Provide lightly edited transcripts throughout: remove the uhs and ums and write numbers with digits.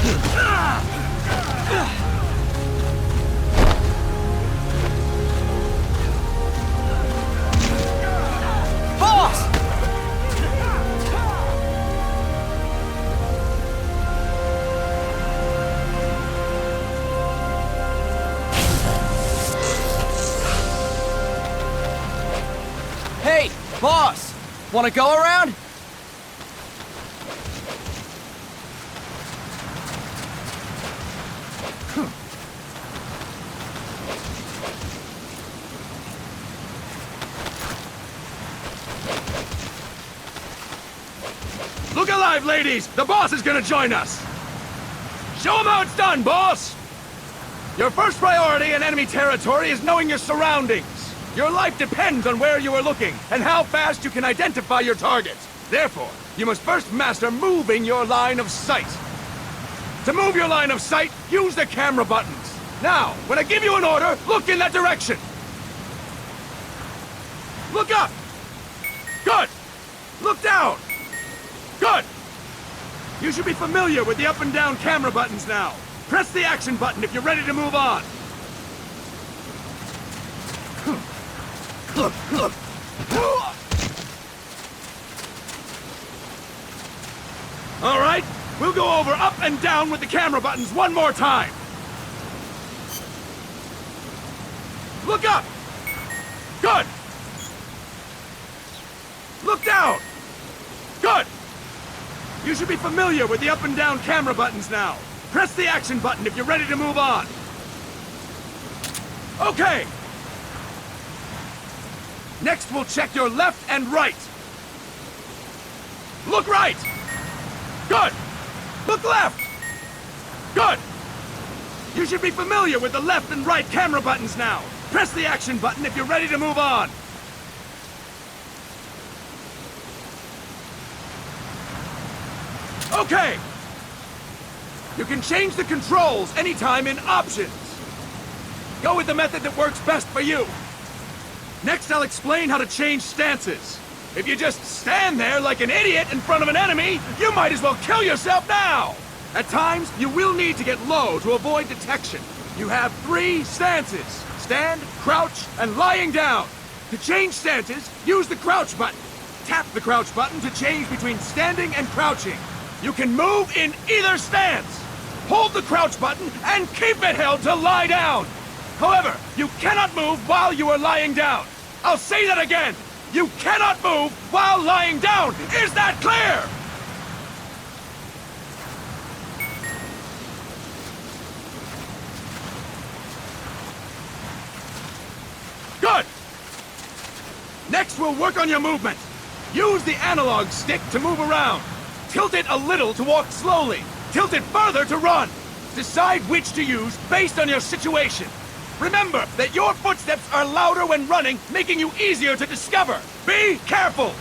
Boss! Hey, boss! Wanna go around? Look alive, ladies! The boss is gonna join us! Show him how it's done, boss! Your first priority in enemy territory is knowing your surroundings. Your life depends on where you are looking, and how fast you can identify your targets. Therefore, you must first master moving your line of sight. To move your line of sight, use the camera buttons. Now, when I give you an order, look in that direction! Look up! Good! Look down! Good! You should be familiar with the up and down camera buttons now. Press the action button if you're ready to move on. All right, we'll go over up and down with the camera buttons one more time. Look up! Good! Look down! Good! You should be familiar with the up and down camera buttons now. Press the action button if you're ready to move on. Okay! Next, we'll check your left and right. Look right! Good! Look left! Good! You should be familiar with the left and right camera buttons now. Press the action button if you're ready to move on. Okay! You can change the controls anytime in Options. Go with the method that works best for you. Next, I'll explain how to change stances. If you just stand there like an idiot in front of an enemy, you might as well kill yourself now! At times, you will need to get low to avoid detection. You have 3 stances: stand, crouch, and lying down. To change stances, use the crouch button. Tap the crouch button to change between standing and crouching. You can move in either stance. Hold the crouch button and keep it held to lie down. However, you cannot move while you are lying down. I'll say that again. You cannot move while lying down. Is that clear? Good. Next, we'll work on your movement. Use the analog stick to move around. Tilt it a little to walk slowly. Tilt it further to run. Decide which to use based on your situation. Remember that your footsteps are louder when running, making you easier to discover. Be careful!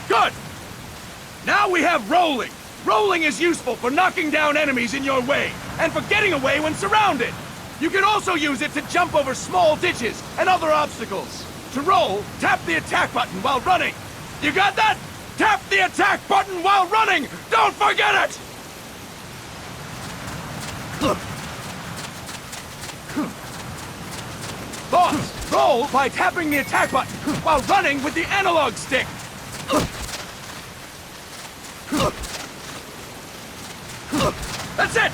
Good! Now we have rolling. Rolling is useful for knocking down enemies in your way, and for getting away when surrounded. You can also use it to jump over small ditches and other obstacles. To roll, tap the attack button while running. You got that? Tap the attack button while running! Don't forget it! Boss, roll by tapping the attack button while running with the analog stick. That's it!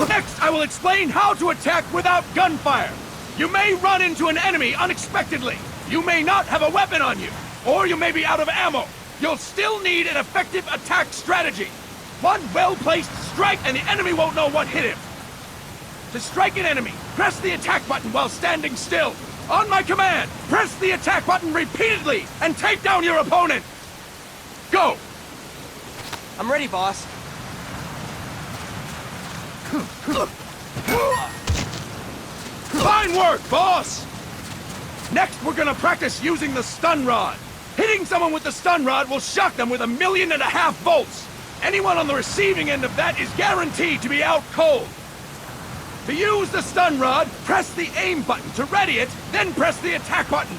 Next, I will explain how to attack without gunfire. You may run into an enemy unexpectedly. You may not have a weapon on you, or you may be out of ammo. You'll still need an effective attack strategy. One well-placed strike and the enemy won't know what hit him. To strike an enemy, press the attack button while standing still. On my command, press the attack button repeatedly and take down your opponent. Go! I'm ready, boss. Fine work, boss! Next, we're gonna practice using the stun rod. Hitting someone with the stun rod will shock them with 1.5 million volts. Anyone on the receiving end of that is guaranteed to be out cold. To use the stun rod, press the aim button to ready it, then press the attack button.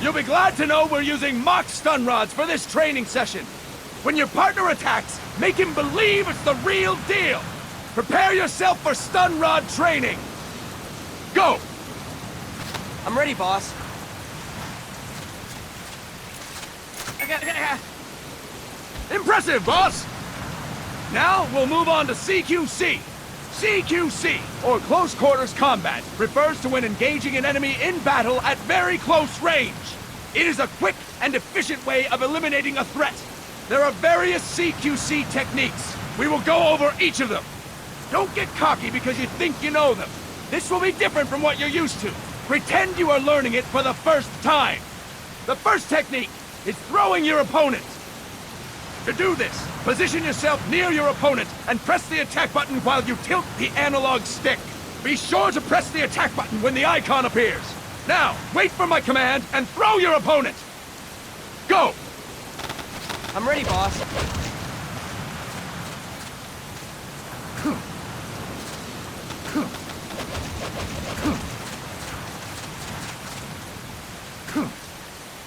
You'll be glad to know we're using mock stun rods for this training session. When your partner attacks, make him believe it's the real deal. Prepare yourself for stun rod training. Go! I'm ready, boss. Impressive, boss! Now we'll move on to CQC. CQC, or Close Quarters Combat, refers to when engaging an enemy in battle at very close range. It is a quick and efficient way of eliminating a threat. There are various CQC techniques. We will go over each of them. Don't get cocky because you think you know them. This will be different from what you're used to. Pretend you are learning it for the first time. The first technique is throwing your opponent. To do this, position yourself near your opponent and press the attack button while you tilt the analog stick. Be sure to press the attack button when the icon appears. Now, wait for my command and throw your opponent. Go! I'm ready, boss.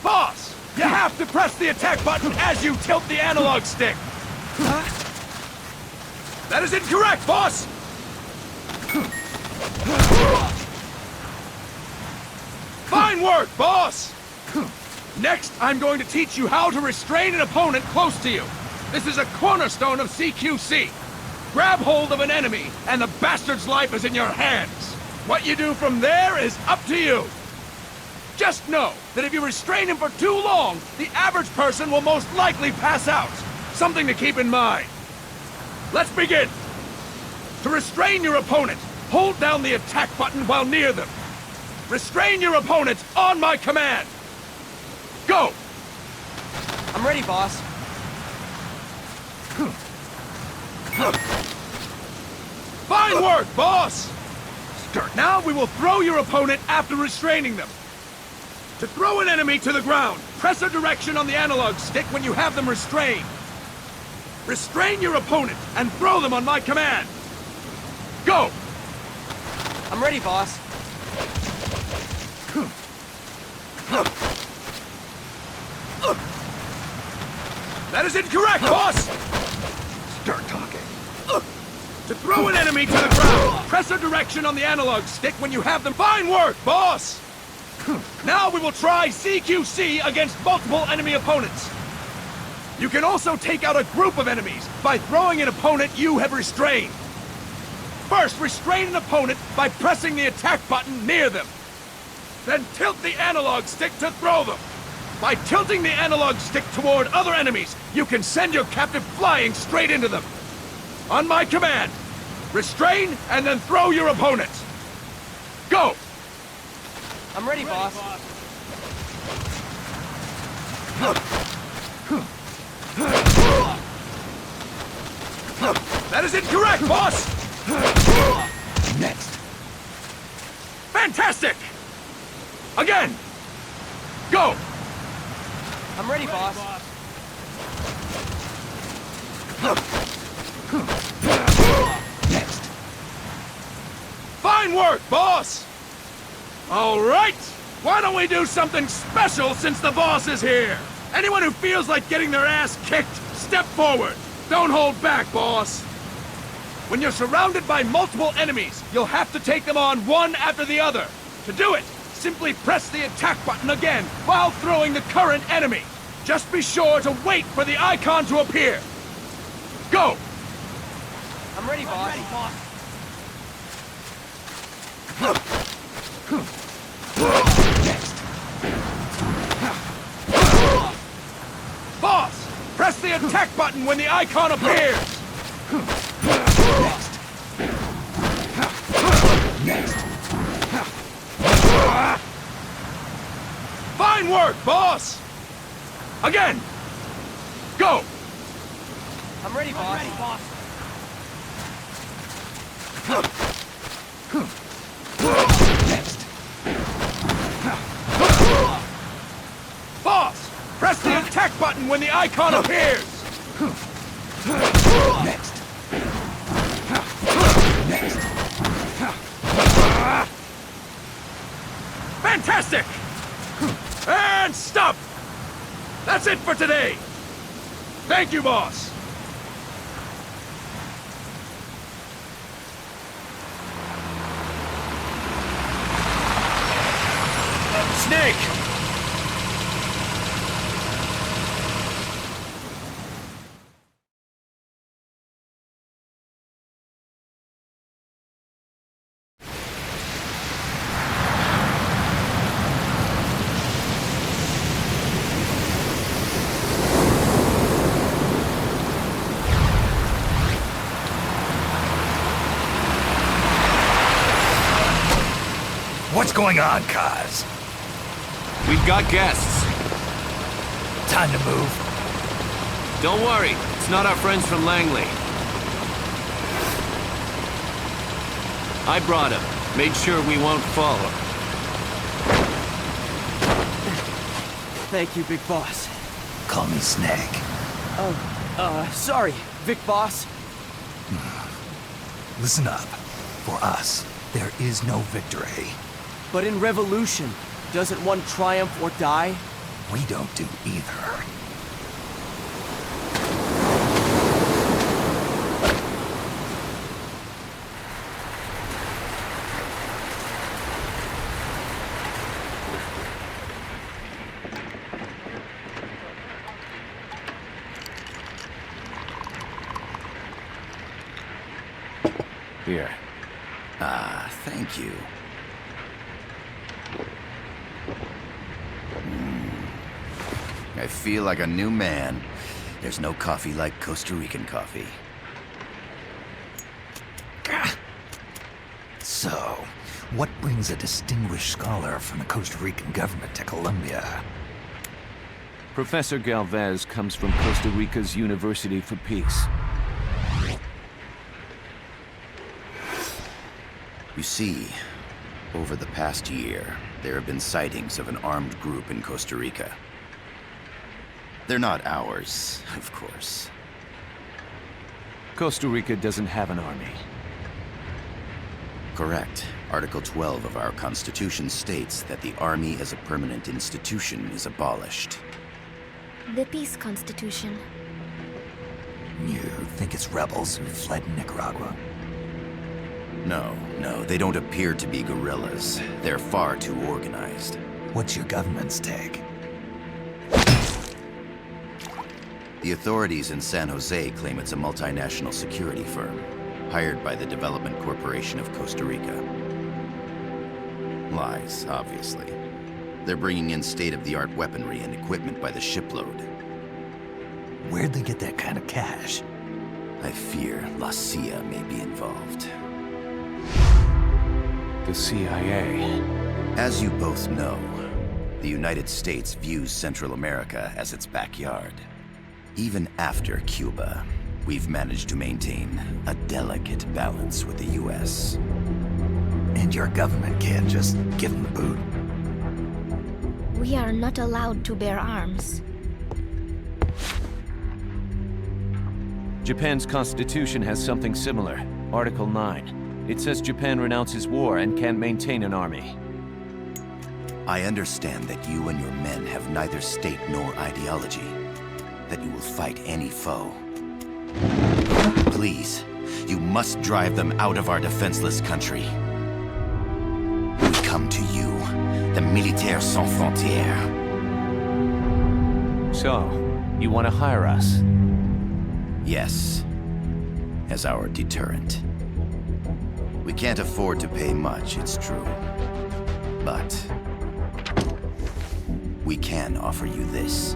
Boss, you have to press the attack button as you tilt the analog stick. That is incorrect, boss! Fine work, boss! Next, I'm going to teach you how to restrain an opponent close to you. This is a cornerstone of CQC. Grab hold of an enemy, and the bastard's life is in your hands. What you do from there is up to you. Just know that if you restrain him for too long, the average person will most likely pass out. Something to keep in mind. Let's begin. To restrain your opponent, hold down the attack button while near them. Restrain your opponent on my command. Go! I'm ready, boss. Fine work, boss! Now we will throw your opponent after restraining them. To throw an enemy to the ground, press a direction on the analog stick when you have them restrained. Restrain your opponent and throw them on my command. Go! I'm ready, boss. That is incorrect, boss! Start talking. To throw an enemy to the ground, press a direction on the analog stick when you have them. Fine work, boss! Now we will try CQC against multiple enemy opponents. You can also take out a group of enemies by throwing an opponent you have restrained. First, restrain an opponent by pressing the attack button near them. Then tilt the analog stick to throw them. By tilting the analog stick toward other enemies, you can send your captive flying straight into them. On my command, restrain and then throw your opponent. Go! I'm ready, boss. That is incorrect, boss! Next. Fantastic! Again! Go! I'm ready, boss. Next. Fine work, boss! All right! Why don't we do something special since the boss is here? Anyone who feels like getting their ass kicked, step forward. Don't hold back, boss. When you're surrounded by multiple enemies, you'll have to take them on one after the other. To do it, simply press the attack button again while throwing the current enemy. Just be sure to wait for the icon to appear. Go! I'm ready, boss. Next. Boss, press the attack button when the icon appears. Next. Next. Fine work, boss! Again! Go! I'm ready, boss. Next. Boss, press the attack button when the icon appears. Next. Next. Fantastic! And stop! That's it for today! Thank you, boss! Snake! What's going on, Kaz? We've got guests. Time to move. Don't worry, it's not our friends from Langley. I brought him. Made sure we won't fall. Thank you, Big Boss. Call me Snake. Sorry, Vic Boss. Listen up. For us, there is no victory. But in Revolution, doesn't one triumph or die? We don't do either. Here. Ah, thank you. I feel like a new man. There's no coffee like Costa Rican coffee. So, what brings a distinguished scholar from the Costa Rican government to Colombia? Professor Galvez comes from Costa Rica's University for Peace. You see, over the past year, there have been sightings of an armed group in Costa Rica. They're not ours, of course. Costa Rica doesn't have an army. Correct. Article 12 of our Constitution states that the Army as a permanent institution is abolished. The Peace Constitution. You think it's rebels who fled Nicaragua? No, they don't appear to be guerrillas. They're far too organized. What's your government's take? The authorities in San Jose claim it's a multinational security firm, hired by the Development Corporation of Costa Rica. Lies, obviously. They're bringing in state-of-the-art weaponry and equipment by the shipload. Where'd they get that kind of cash? I fear La CIA may be involved. The CIA. As you both know, the United States views Central America as its backyard. Even after Cuba, we've managed to maintain a delicate balance with the US. And your government can't just give them the boot? We are not allowed to bear arms. Japan's constitution has something similar. Article 9. It says Japan renounces war and can't maintain an army. I understand that you and your men have neither state nor ideology. That you will fight any foe. Please, you must drive them out of our defenseless country. We come to you, the Militaires Sans Frontières. So, you want to hire us? Yes, as our deterrent. We can't afford to pay much, it's true. But we can offer you this.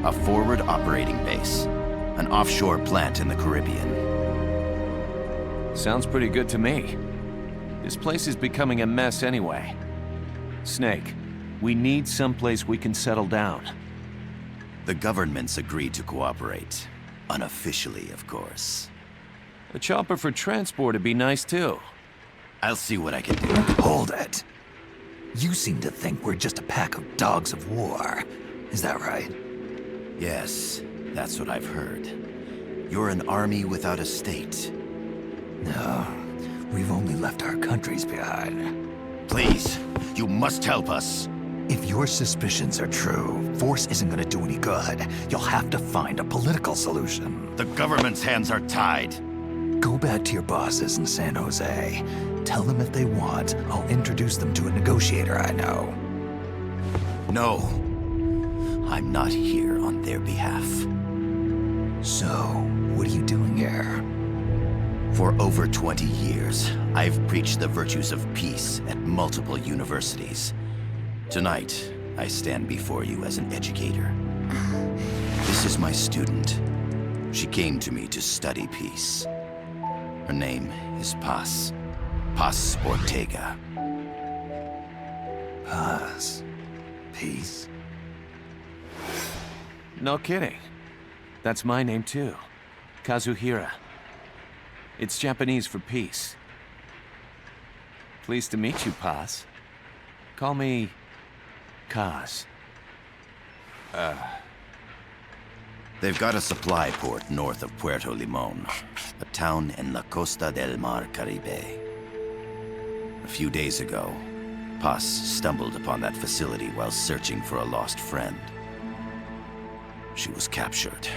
A forward operating base. An offshore plant in the Caribbean. Sounds pretty good to me. This place is becoming a mess anyway. Snake, we need someplace we can settle down. The governments agreed to cooperate. Unofficially, of course. A chopper for transport would be nice too. I'll see what I can do. Hold it. You seem to think we're just a pack of dogs of war. Is that right? Yes, that's what I've heard. You're an army without a state. No, we've only left our countries behind. Please, You must help us. If your suspicions are true, force isn't gonna do any good. You'll have to find a political solution. The government's hands are tied. Go back to your bosses in San Jose. Tell them if they want, I'll introduce them to a negotiator I know. No. I'm not here on their behalf. So, what are you doing here? For over 20 years, I've preached the virtues of peace at multiple universities. Tonight, I stand before you as an educator. This is my student. She came to me to study peace. Her name is Paz. Paz Ortega. Paz. Peace. No kidding. That's my name too. Kazuhira. It's Japanese for peace. Pleased to meet you, Paz. Call me Kaz. They've got a supply port north of Puerto Limon, a town in La Costa del Mar Caribe. A few days ago, Paz stumbled upon that facility while searching for a lost friend. She was captured.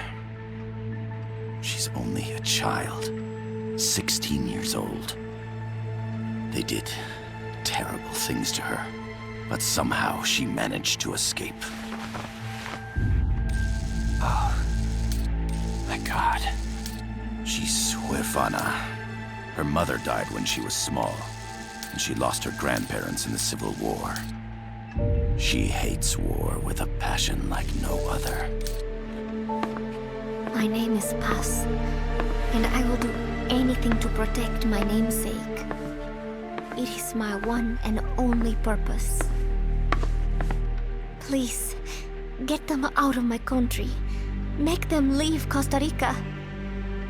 She's only a child, 16 years old. They did terrible things to her, but somehow she managed to escape. Thank God. She's huérfana. Her mother died when she was small, and she lost her grandparents in the Civil War. She hates war with a passion like no other. My name is Paz, and I will do anything to protect my namesake. It is my one and only purpose. Please, get them out of my country. Make them leave Costa Rica.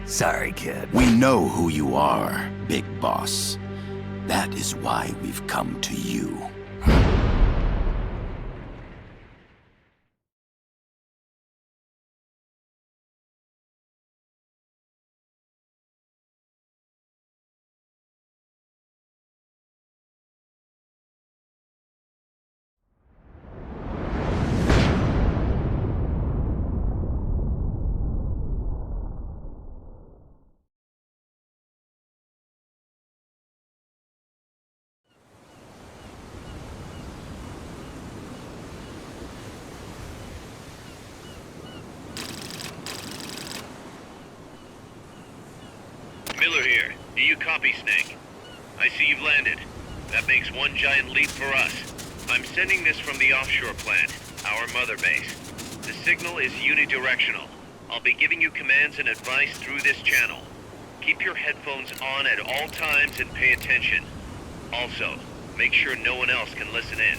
Sorry, kid. We know who you are, Big Boss. That is why we've come to you. Miller here. Do you copy, Snake? I see you've landed. That makes one giant leap for us. I'm sending this from the offshore plant, our mother base. The signal is unidirectional. I'll be giving you commands and advice through this channel. Keep your headphones on at all times and pay attention. Also, make sure no one else can listen in.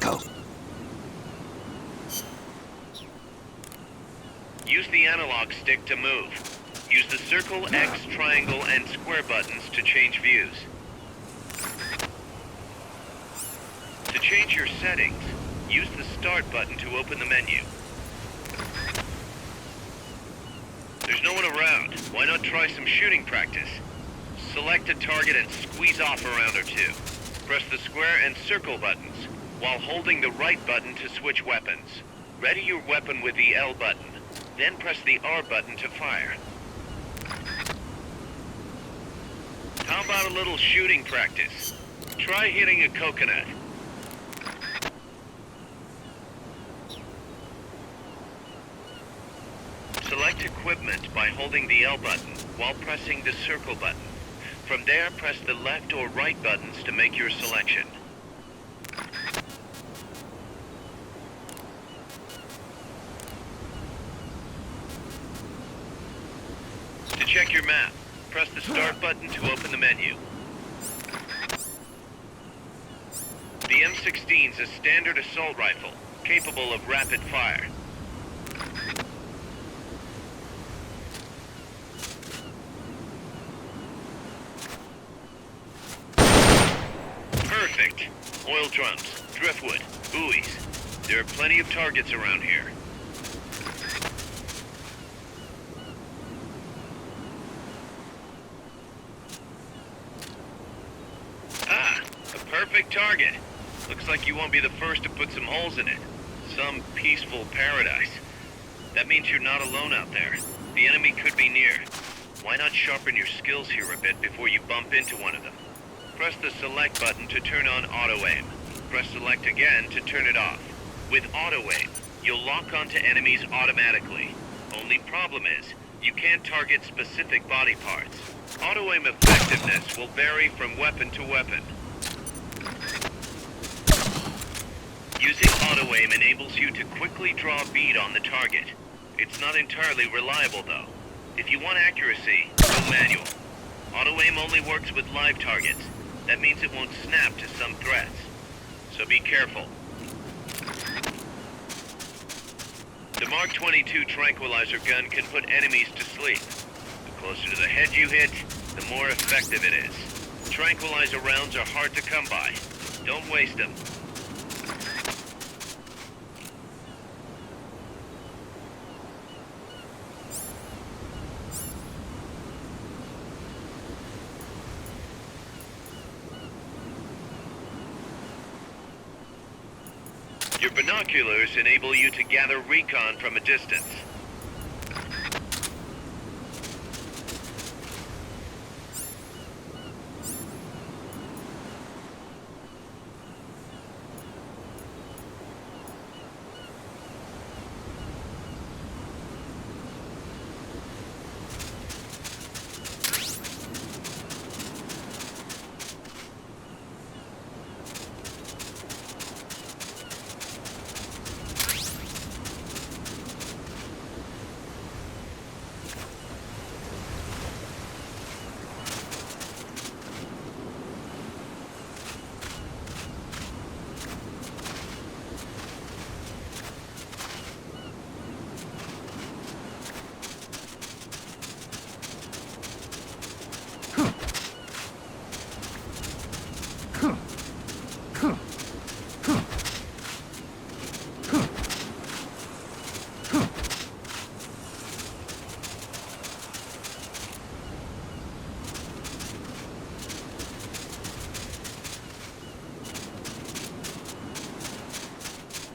Go. Use the analog stick to move. Use the circle, X, triangle, and square buttons to change views. To change your settings, use the start button to open the menu. There's no one around. Why not try some shooting practice? Select a target and squeeze off a round or two. Press the square and circle buttons, while holding the right button to switch weapons. Ready your weapon with the L button, then press the R button to fire. How about a little shooting practice? Try hitting a coconut. Select equipment by holding the L button while pressing the circle button. From there, press the left or right buttons to make your selection. To check your map, press the start button to open the menu. The M16's a standard assault rifle. capable of rapid fire. Perfect. Oil drums, driftwood, buoys. There are plenty of targets around here. Ah, a perfect target. Looks like you won't be the first to put some holes in it. Some peaceful paradise. That means you're not alone out there. The enemy could be near. Why not sharpen your skills here a bit before you bump into one of them? Press the select button to turn on auto-aim. Press select again to turn it off. With auto-aim, you'll lock onto enemies automatically. Only problem is, you can't target specific body parts. Auto-aim effectiveness will vary from weapon to weapon. Using auto-aim enables you to quickly draw a bead on the target. It's not entirely reliable though. If you want accuracy, go manual. Auto-aim only works with live targets. That means it won't snap to some threats. So be careful. The Mark 22 tranquilizer gun can put enemies to sleep. The closer to the head you hit, the more effective it is. Tranquilizer rounds are hard to come by. Don't waste them. Your binoculars enable you to gather recon from a distance.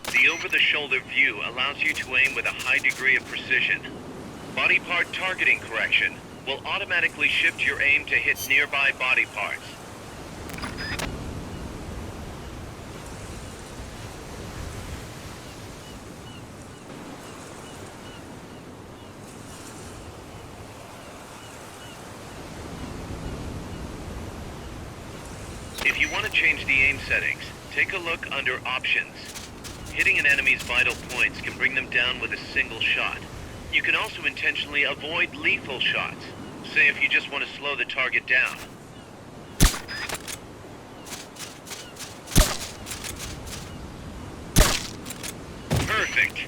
The over-the-shoulder view allows you to aim with a high degree of precision. Body part targeting correction will automatically shift your aim to hit nearby body parts. If you want to change the aim settings, take a look under Options. Hitting an enemy's vital points can bring them down with a single shot. You can also intentionally avoid lethal shots. Say if you just want to slow the target down. Perfect.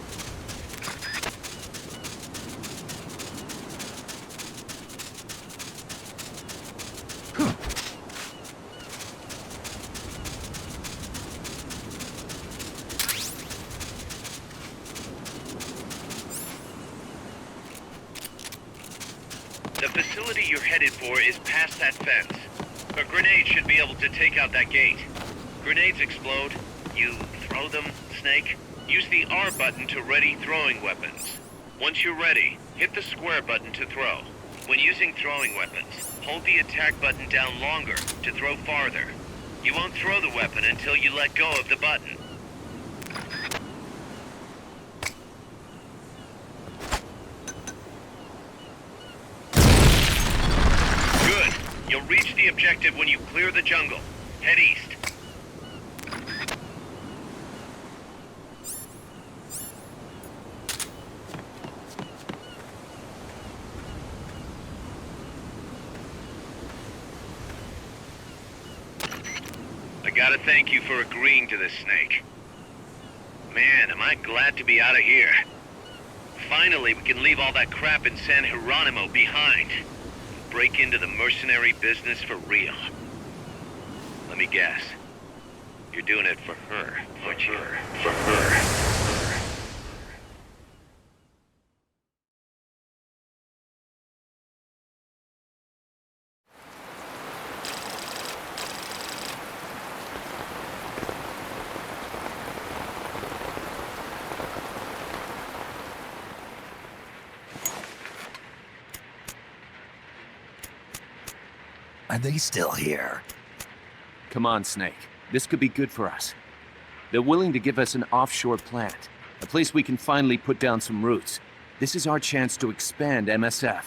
The facility you're headed for is past that fence. A grenade should be able to take out that gate. Grenades explode. You throw them, Snake. Use the R button to ready throwing weapons. Once you're ready, hit the square button to throw. When using throwing weapons, hold the attack button down longer to throw farther. You won't throw the weapon until you let go of the button. Good. You'll reach the objective when you clear the jungle. Head east. I gotta thank you for agreeing to this, Snake. Man, am I glad to be out of here. Finally, we can leave all that crap in San Geronimo behind. And break into the mercenary business for real. Let me guess. You're doing it for her, aren't you? For her. Are they still here? Come on, Snake. This could be good for us. They're willing to give us an offshore plant, a place we can finally put down some roots. This is our chance to expand MSF.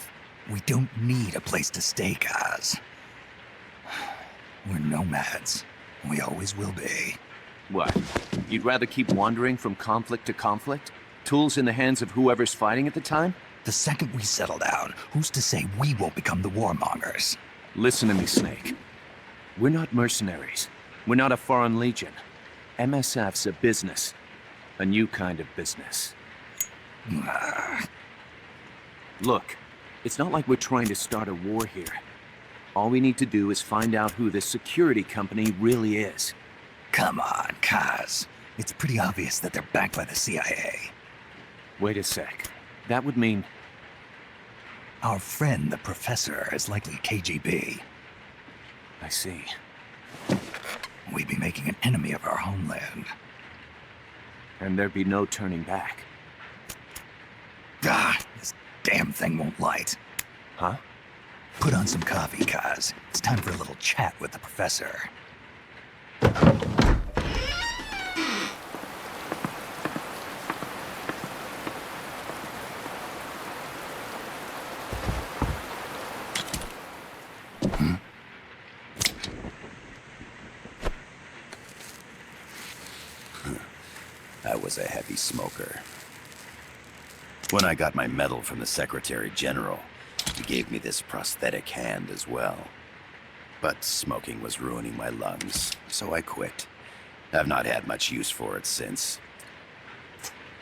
We don't need a place to stay, Kaz. We're nomads. We always will be. What? You'd rather keep wandering from conflict to conflict? Tools in the hands of whoever's fighting at the time? The second we settle down, who's to say we won't become the warmongers? Listen to me, Snake. We're not mercenaries. We're not a foreign legion. MSF's a business. A new kind of business. Look, it's not like we're trying to start a war here. All we need to do is find out who this security company really is. Come on, Kaz. It's pretty obvious that they're backed by the CIA. Wait a sec. That would mean... Our friend, the Professor, is likely KGB. I see. We'd be making an enemy of our homeland. And there'd be no turning back. This damn thing won't light. Huh? Put on some coffee, Kaz. It's time for a little chat with the Professor. I was a heavy smoker. When I got my medal from the Secretary General, he gave me this prosthetic hand as well. But smoking was ruining my lungs, so I quit. I've not had much use for it since.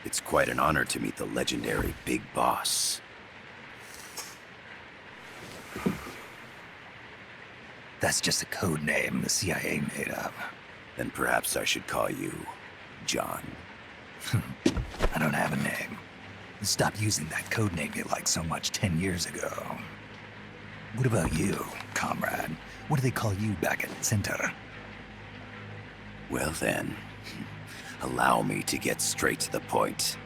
It's quite an honor to meet the legendary Big Boss. That's just a code name the CIA made up. Then perhaps I should call you John. I don't have a name. Stop using that code name you liked so much 10 years ago. What about you, comrade? What do they call you back at Center? Well then, allow me to get straight to the point.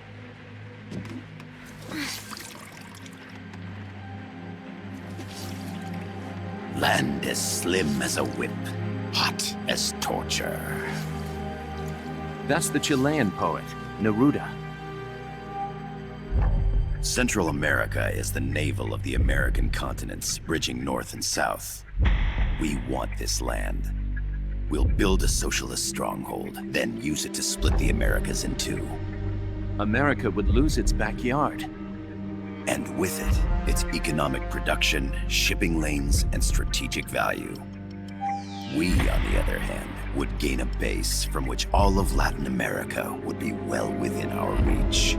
Land as slim as a whip, hot as torture. That's the Chilean poet, Neruda. Central America is the navel of the American continents, bridging north and south. We want this land. We'll build a socialist stronghold, then use it to split the Americas in two. America would lose its backyard. And with it, its economic production, shipping lanes, and strategic value. We, on the other hand, would gain a base from which all of Latin America would be well within our reach.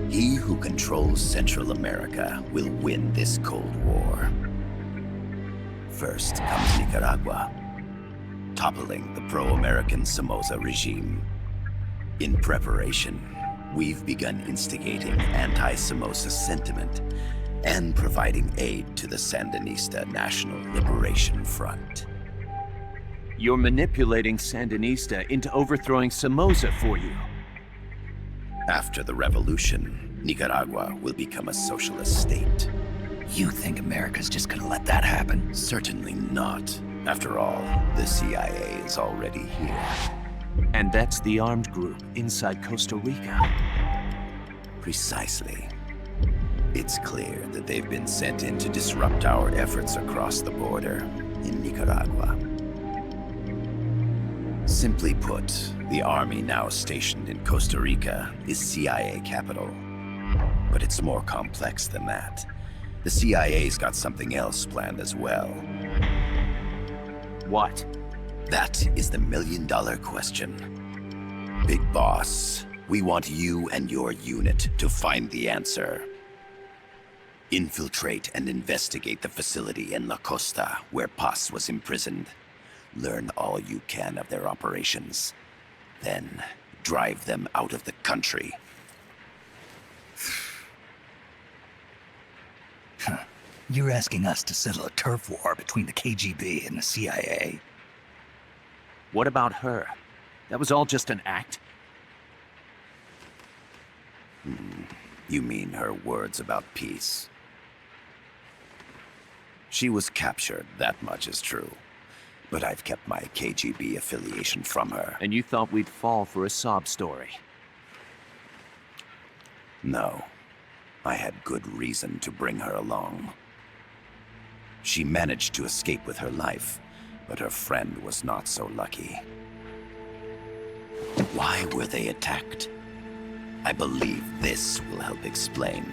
He who controls Central America will win this Cold War. First comes Nicaragua, toppling the pro-American Somoza regime. In preparation, we've begun instigating anti-Somoza sentiment and providing aid to the Sandinista National Liberation Front. You're manipulating Sandinista into overthrowing Somoza for you. After the revolution, Nicaragua will become a socialist state. You think America's just gonna let that happen? Certainly not. After all, the CIA is already here. And that's the armed group inside Costa Rica. Precisely. It's clear that they've been sent in to disrupt our efforts across the border in Nicaragua. Simply put, the army now stationed in Costa Rica is CIA capital. But it's more complex than that. The CIA's got something else planned as well. What? That is the million-dollar question. Big Boss, we want you and your unit to find the answer. Infiltrate and investigate the facility in La Costa, where Paz was imprisoned. Learn all you can of their operations. Then, drive them out of the country. You're asking us to settle a turf war between the KGB and the CIA? What about her? That was all just an act? You mean her words about peace? She was captured, that much is true. But I've kept my KGB affiliation from her. And you thought we'd fall for a sob story? No. I had good reason to bring her along. She managed to escape with her life, but her friend was not so lucky. Why were they attacked? I believe this will help explain.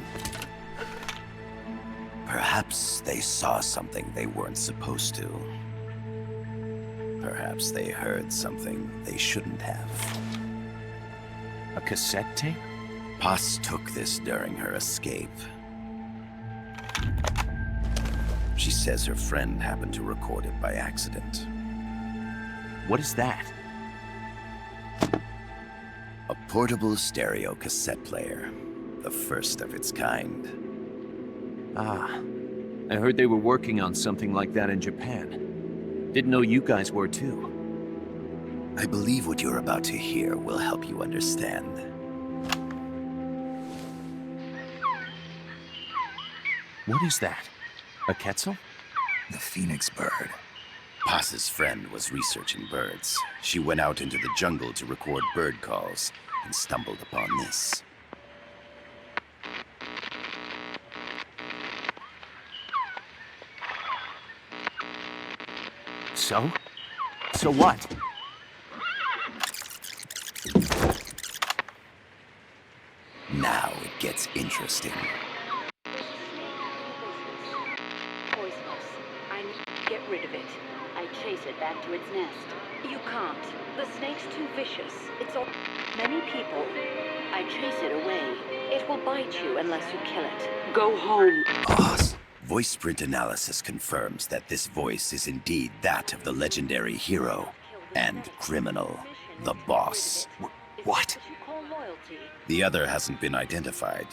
Perhaps they saw something they weren't supposed to. Perhaps they heard something they shouldn't have. A cassette tape? Paz took this during her escape. She says her friend happened to record it by accident. What is that? A portable stereo cassette player. The first of its kind. Ah, I heard they were working on something like that in Japan. Didn't know you guys were too. I believe what you're about to hear will help you understand. What is that? A Quetzal? The Phoenix bird. Paz's friend was researching birds. She went out into the jungle to record bird calls and stumbled upon this. So? So what? Now it gets interesting. Poisonous. I need to get rid of it. I chase it back to its nest. You can't. The snake's too vicious. It's all... Many people. I chase it away. It will bite you unless you kill it. Go home. Boss. Voice print analysis confirms that this voice is indeed that of the legendary hero and criminal, the Boss. What? The other hasn't been identified.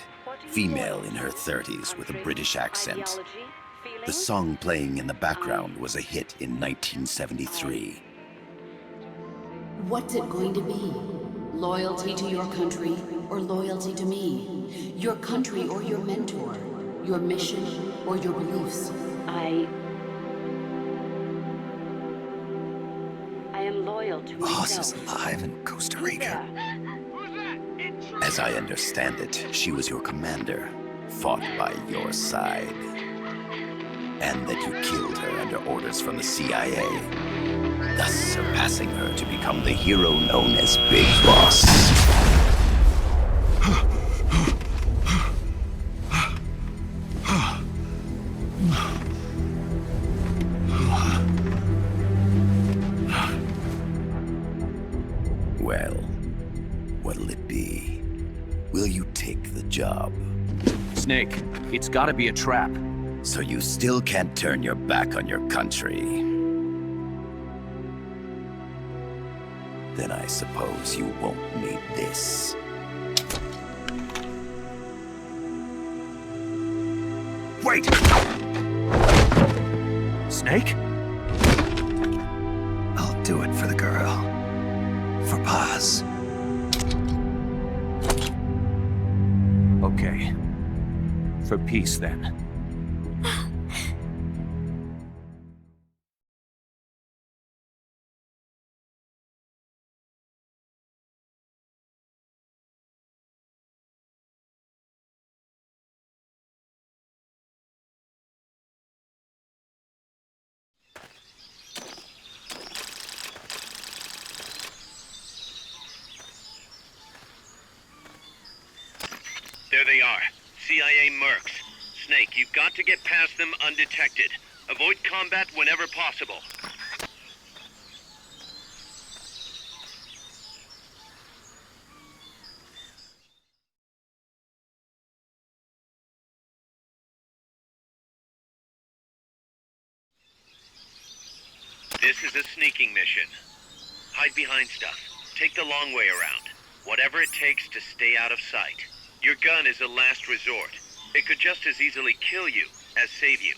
Female in her 30s with a British accent. The song playing in the background was a hit in 1973. What's it going to be? Loyalty to your country or loyalty to me? Your country or your mentor? Your mission or your beliefs? I am loyal to Boss myself. is alive in Costa Rica. As I understand it, she was your commander, fought by your side. And that you killed her under orders from the CIA, thus surpassing her to become the hero known as Big Boss. Well, what'll it be? Will you take the job? Snake, it's gotta be a trap. So you still can't turn your back on your country? Then I suppose you won't need this. Wait! Snake? I'll do it for the girl. For Paz. Okay. For peace, then. There they are. CIA mercs. Snake, you've got to get past them undetected. Avoid combat whenever possible. This is a sneaking mission. Hide behind stuff. Take the long way around. Whatever it takes to stay out of sight. Your gun is a last resort. It could just as easily kill you as save you.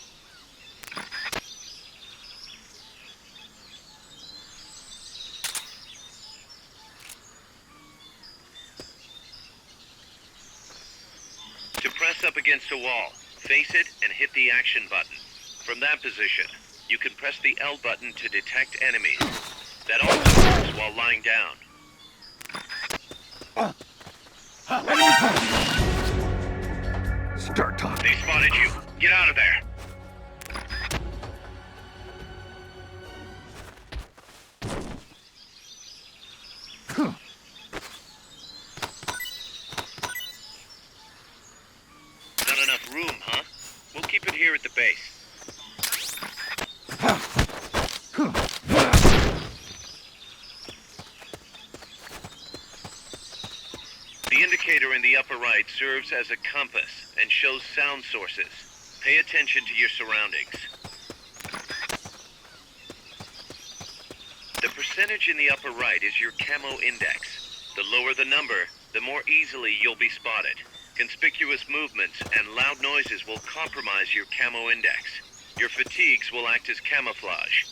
To press up against a wall, face it and hit the action button. From that position, you can press the L button to detect enemies. That also works while lying down. Start talking. They spotted you. Get out of there. Not enough room, huh? We'll keep it here at the base. The indicator in the upper right serves as a compass and shows sound sources. Pay attention to your surroundings. The percentage in the upper right is your camo index. The lower the number, the more easily you'll be spotted. Conspicuous movements and loud noises will compromise your camo index. Your fatigues will act as camouflage.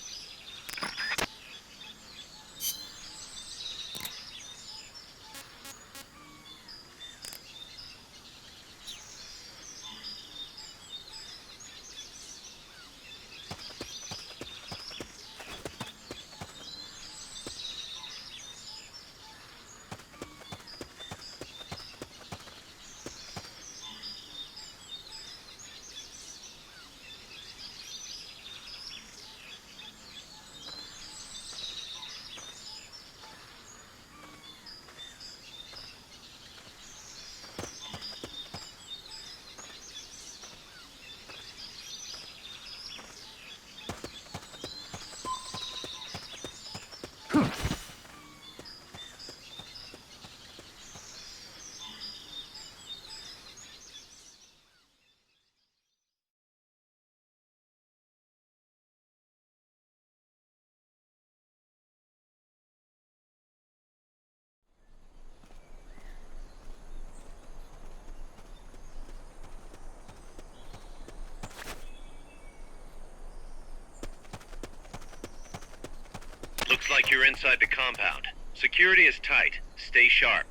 Looks like you're inside the compound. Security is tight. Stay sharp.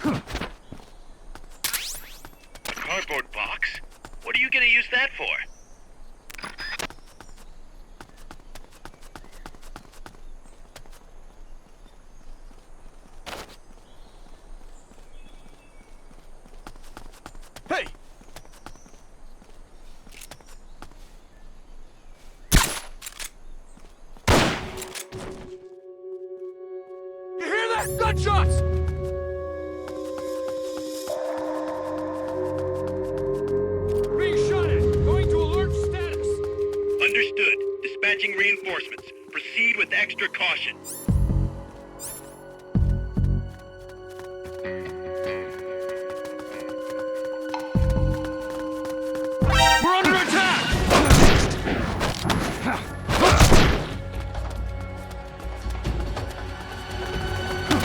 A cardboard box? What are you gonna use that for? Hey! You hear that? Gunshots! Being shot at. Going to alert status. Understood. Dispatching reinforcements. Proceed with extra caution. We're under attack!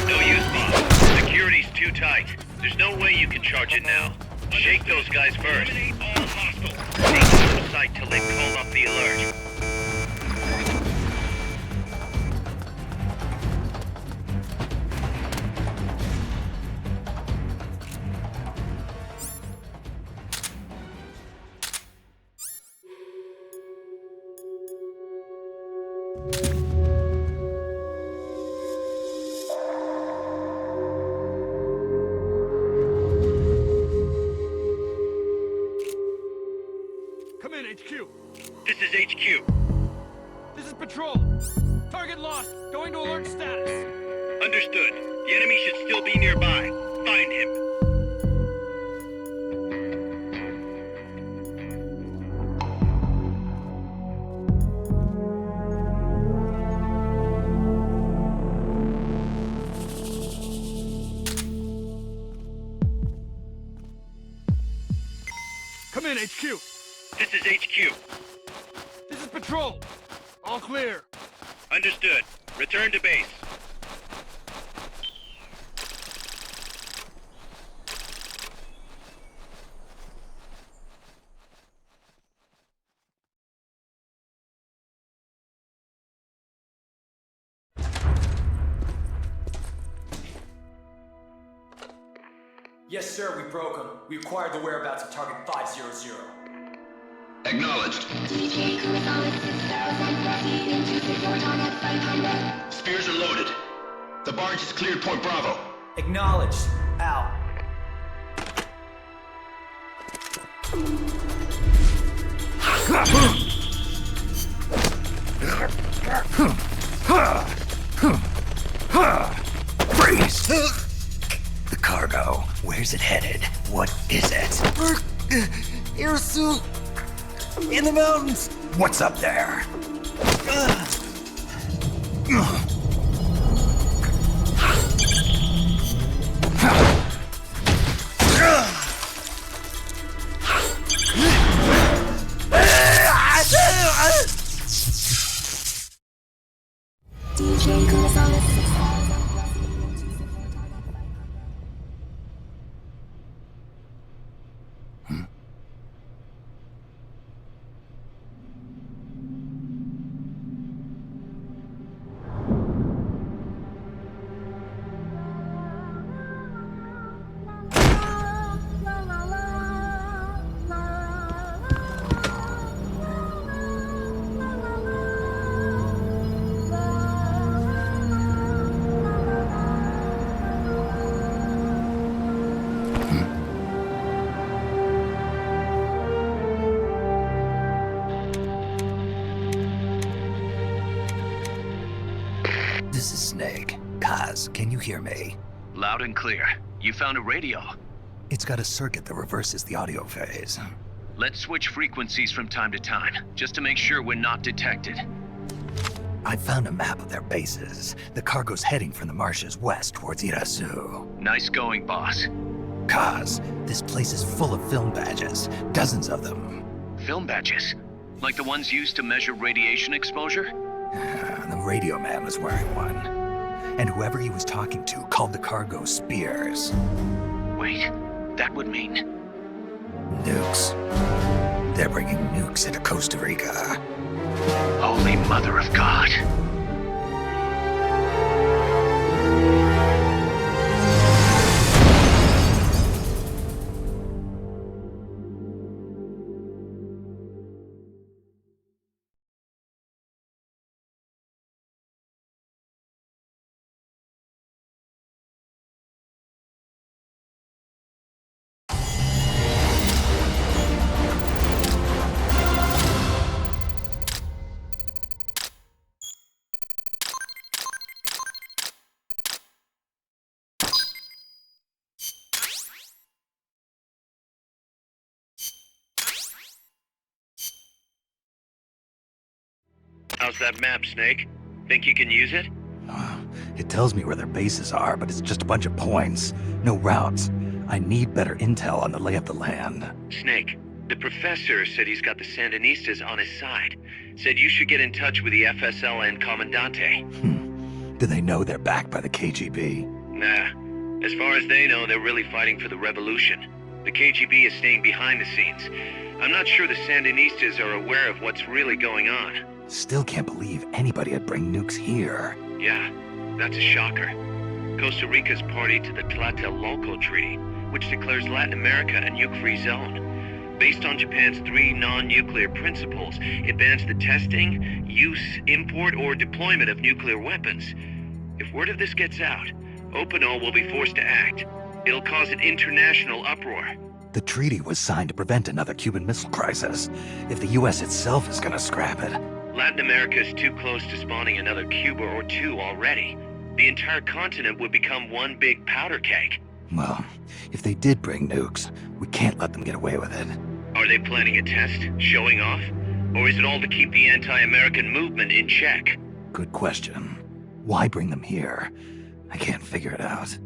No use, boss. Security's too tight. There's no way you can charge it now. Shake those guys first. Eliminate all hostiles. Stay out of sight till they call up the alert. Come in, HQ. This is HQ. This is Patrol. Target lost. Going to alert status. Understood. The enemy should still be nearby. Find him. Come in, HQ. This is HQ. This is Patrol. All clear. Understood. Return to base. Yes, sir, we broke him. We acquired the whereabouts of Target 500. Acknowledged. Spears are loaded. The barge is cleared Point Bravo. Acknowledged. Out. Freeze! The cargo, where's it headed? What is it? Air suit. In the mountains. What's up there? This is Snake. Kaz, can you hear me? Loud and clear. You found a radio. It's got a circuit that reverses the audio phase. Let's switch frequencies from time to time, just to make sure we're not detected. I found a map of their bases. The cargo's heading from the marshes west towards Irasu. Nice going, boss. Kaz, this place is full of film badges. Dozens of them. Film badges? Like the ones used to measure radiation exposure? The radio man was wearing one. And whoever he was talking to called the cargo Spears. Wait, that would mean... Nukes. They're bringing nukes into Costa Rica. Holy Mother of God. How's that map, Snake? Think you can use it? It tells me where their bases are, but it's just a bunch of points. No routes. I need better intel on the lay of the land. Snake, the professor said he's got the Sandinistas on his side. Said you should get in touch with the FSL and Comandante. Do they know they're backed by the KGB? Nah. As far as they know, they're really fighting for the revolution. The KGB is staying behind the scenes. I'm not sure the Sandinistas are aware of what's really going on. Still can't believe anybody would bring nukes here. Yeah, that's a shocker. Costa Rica's party to the Tlatelolco Treaty, which declares Latin America a nuke-free zone. Based on Japan's 3 non-nuclear principles, it bans the testing, use, import, or deployment of nuclear weapons. If word of this gets out, Opano will be forced to act. It'll cause an international uproar. The treaty was signed to prevent another Cuban Missile Crisis. If the U.S. itself is gonna scrap it... Latin America is too close to spawning another Cuba or two already. The entire continent would become one big powder keg. Well, if they did bring nukes, we can't let them get away with it. Are they planning a test? Showing off? Or is it all to keep the anti-American movement in check? Good question. Why bring them here? I can't figure it out.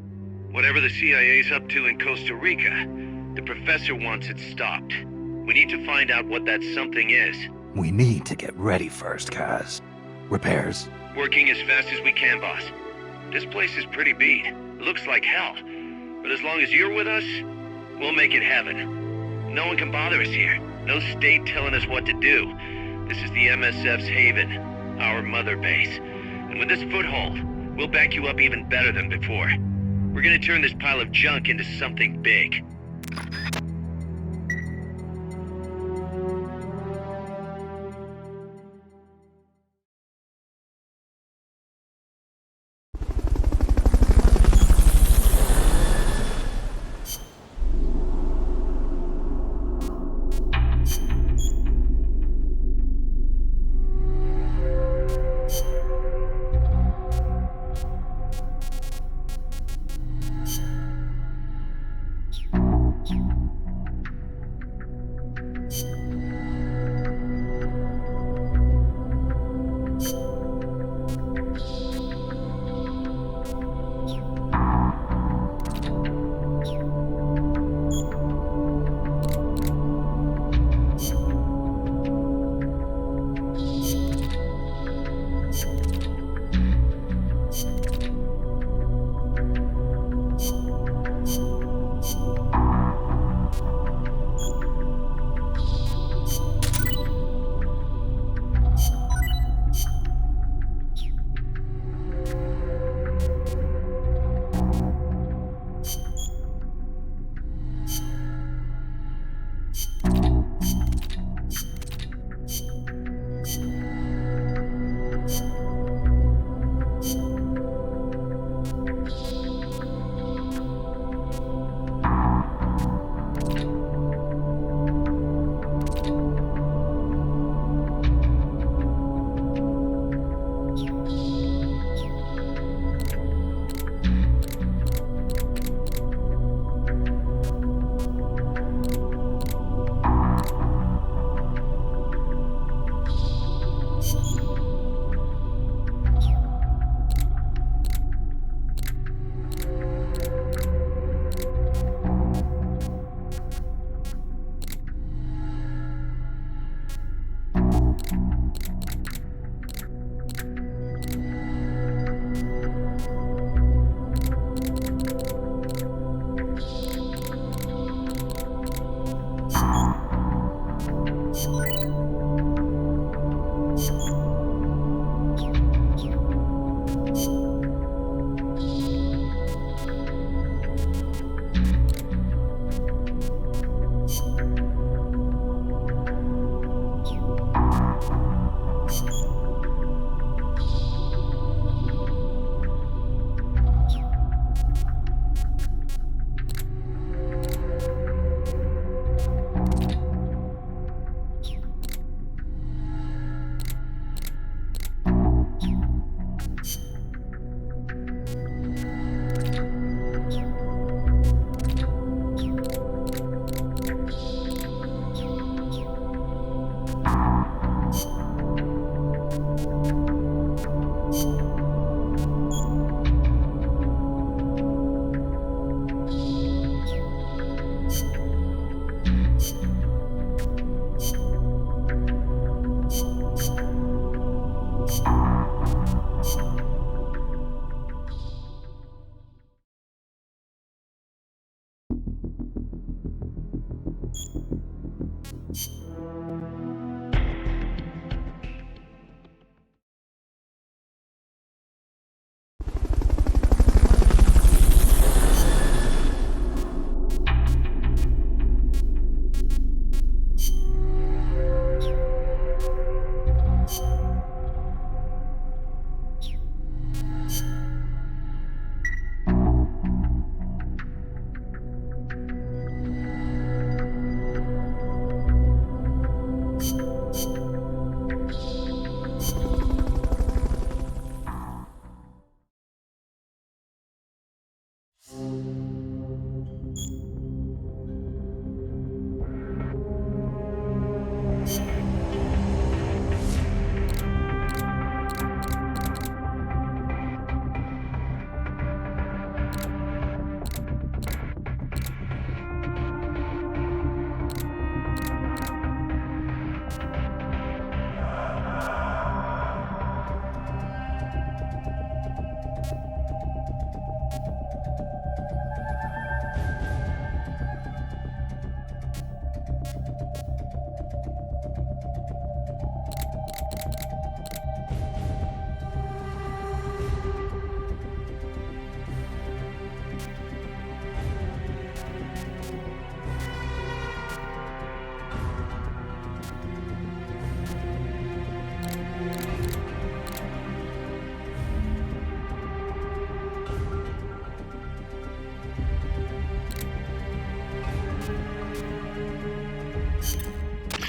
Whatever the CIA's up to in Costa Rica, the professor wants it stopped. We need to find out what that something is. We need to get ready first, Kaz. Repairs? Working as fast as we can, boss. This place is pretty beat. It looks like hell. But as long as you're with us, we'll make it heaven. No one can bother us here. No state telling us what to do. This is the MSF's haven, our mother base. And with this foothold, we'll back you up even better than before. We're gonna turn this pile of junk into something big.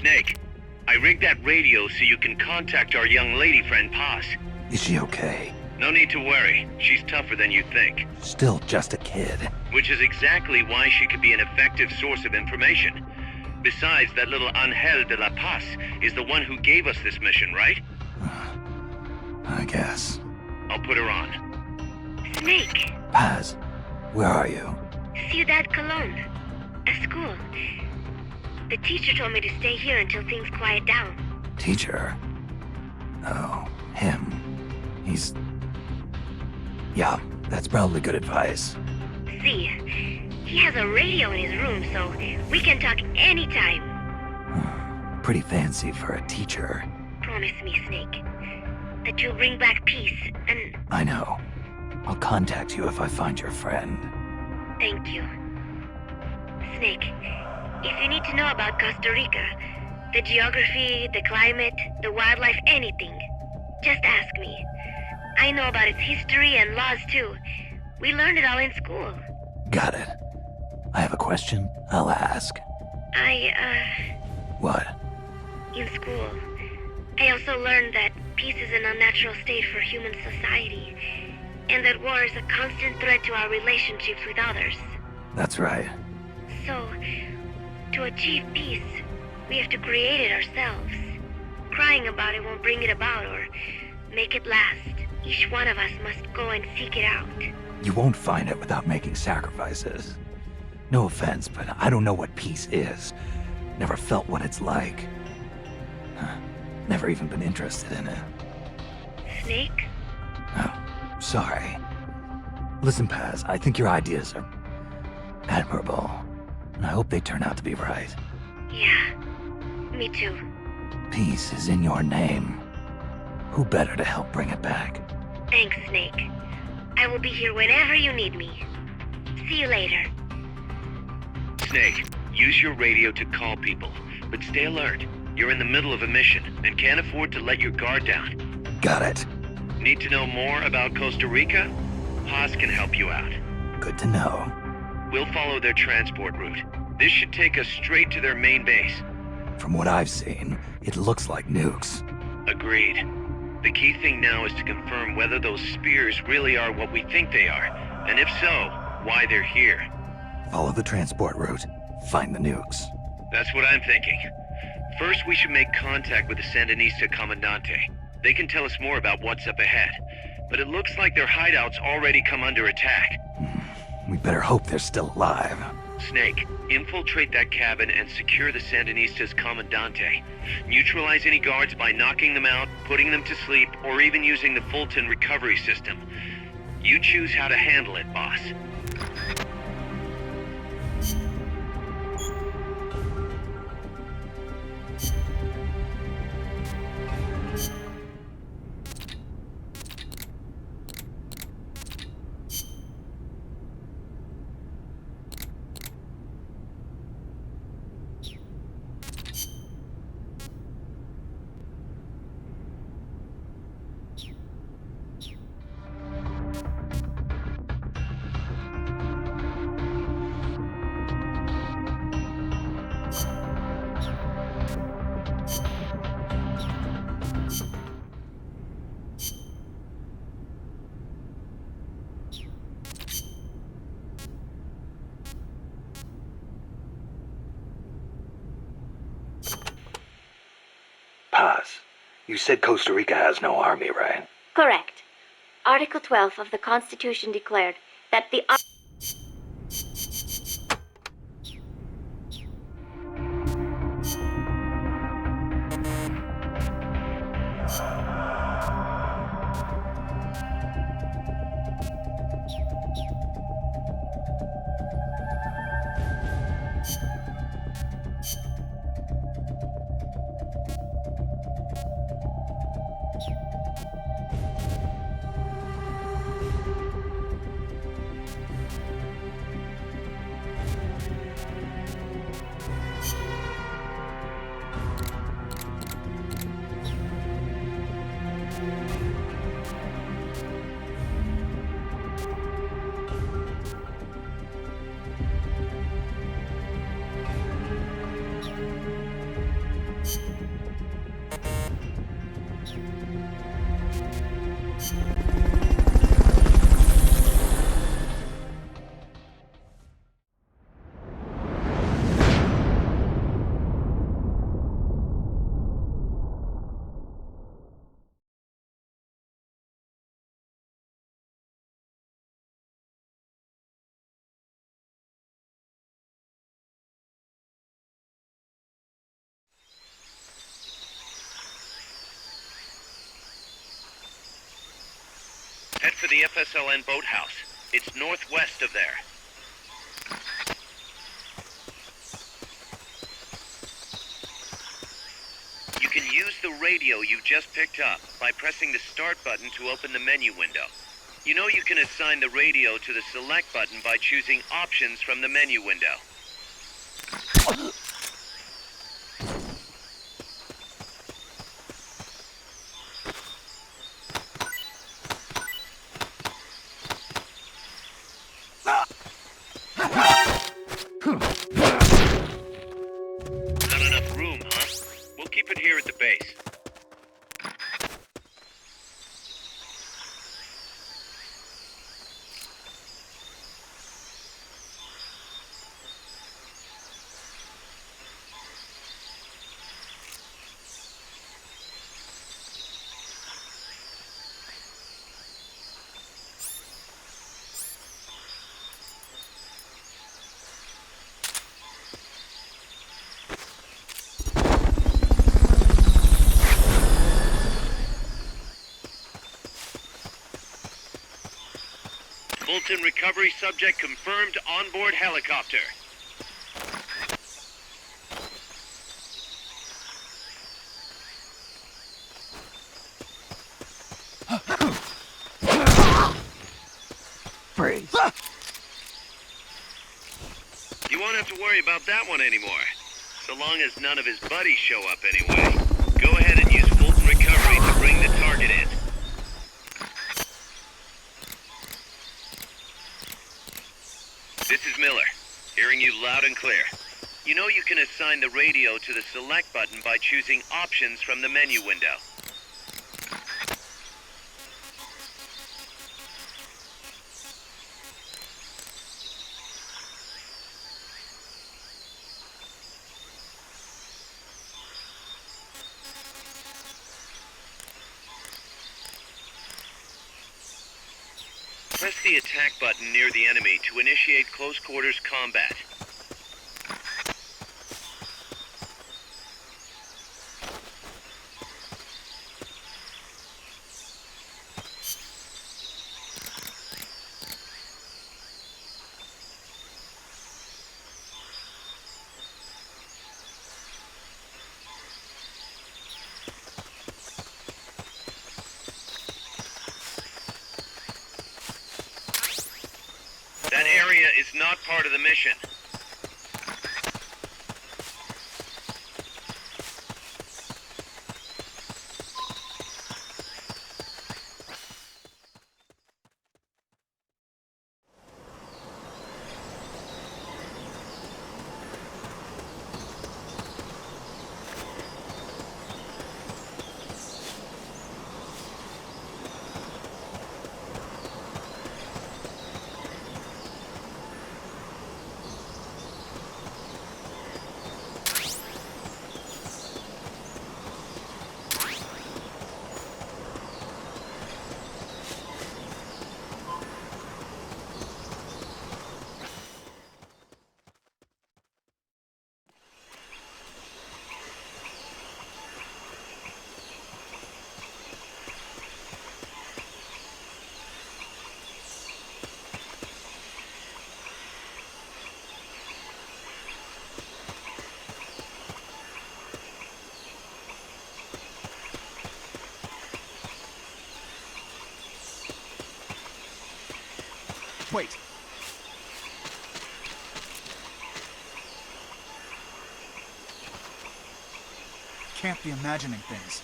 Snake, I rigged that radio so you can contact our young lady friend Paz. Is she okay? No need to worry. She's tougher than you think. Still just a kid. Which is exactly why she could be an effective source of information. Besides, that little Angel de la Paz is the one who gave us this mission, right? I guess. I'll put her on. Snake, Paz, where are you? Ciudad Colon. A school. The teacher told me to stay here until things quiet down. Teacher? Oh, him. He's... Yeah, that's probably good advice. See, he has a radio in his room, so we can talk anytime. Pretty fancy for a teacher. Promise me, Snake, that you'll bring back peace, and I know. I'll contact you if I find your friend. thank you. Snake, if you need to know about Costa Rica, the geography, the climate, the wildlife, anything, just ask me. I know about its history and laws too. We learned it all in school. Got it. I have a question. I'll ask. What? In school, I also learned that peace is an unnatural state for human society, and that war is a constant threat to our relationships with others. That's right. So, to achieve peace, we have to create it ourselves. Crying about it won't bring it about or make it last. Each one of us must go and seek it out. You won't find it without making sacrifices. No offense, but I don't know what peace is. Never felt what it's like. Never even been interested in it. Snake? Oh, sorry. Listen, Paz, I think your ideas are admirable. And I hope they turn out to be right. Yeah, me too. Peace is in your name. Who better to help bring it back? Thanks, Snake. I will be here whenever you need me. See you later. Snake, use your radio to call people, but stay alert. You're in the middle of a mission and can't afford to let your guard down. Got it. Need to know more about Costa Rica? Paz can help you out. Good to know. We'll follow their transport route. This should take us straight to their main base. From what I've seen, it looks like nukes. Agreed. The key thing now is to confirm whether those spears really are what we think they are, and if so, why they're here. Follow the transport route. Find the nukes. That's what I'm thinking. First, we should make contact with the Sandinista Comandante. They can tell us more about what's up ahead. But it looks like their hideout's already come under attack. We better hope they're still alive. Snake, infiltrate that cabin and secure the Sandinista's Comandante. Neutralize any guards by knocking them out, putting them to sleep, or even using the Fulton recovery system. You choose how to handle it, boss. Paz, you said Costa Rica has no army, right? Correct. Article 12 of the Constitution declared that the for the FSLN boathouse. It's northwest of there. You can use the radio you just picked up by pressing the start button to open the menu window. You know you can assign the radio to the select button by choosing options from the menu window. Not enough room, huh? We'll keep it here at the base. Fulton recovery subject confirmed onboard helicopter. Freeze. You won't have to worry about that one anymore. So long as none of his buddies show up anyway. Go ahead and use Fulton recovery to bring the target in. This is Miller, hearing you loud and clear. You know you can assign the radio to the select button by choosing options from the menu window. Press the attack button near the enemy to initiate close quarters combat. That area is not part of the mission. Wait. Can't be imagining things.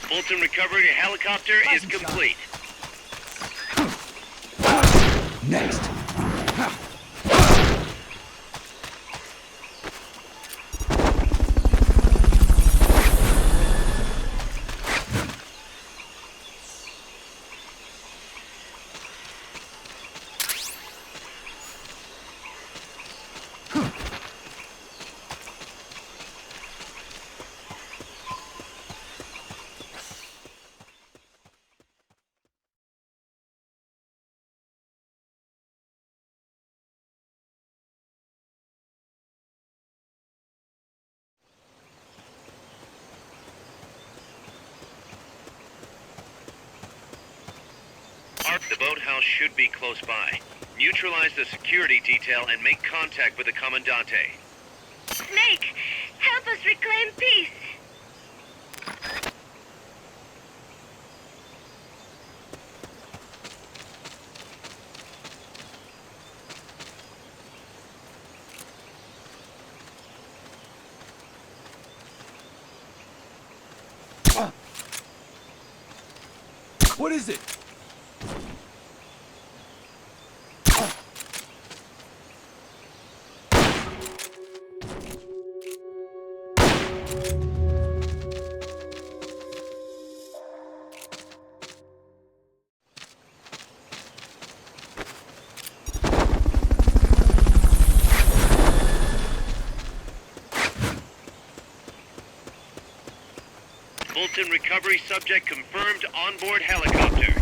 Fulton recovery helicopter is complete. Next. The boathouse should be close by. Neutralize the security detail and make contact with the Commandante. Snake, help us reclaim peace. What is it? Fulton recovery subject confirmed onboard helicopter.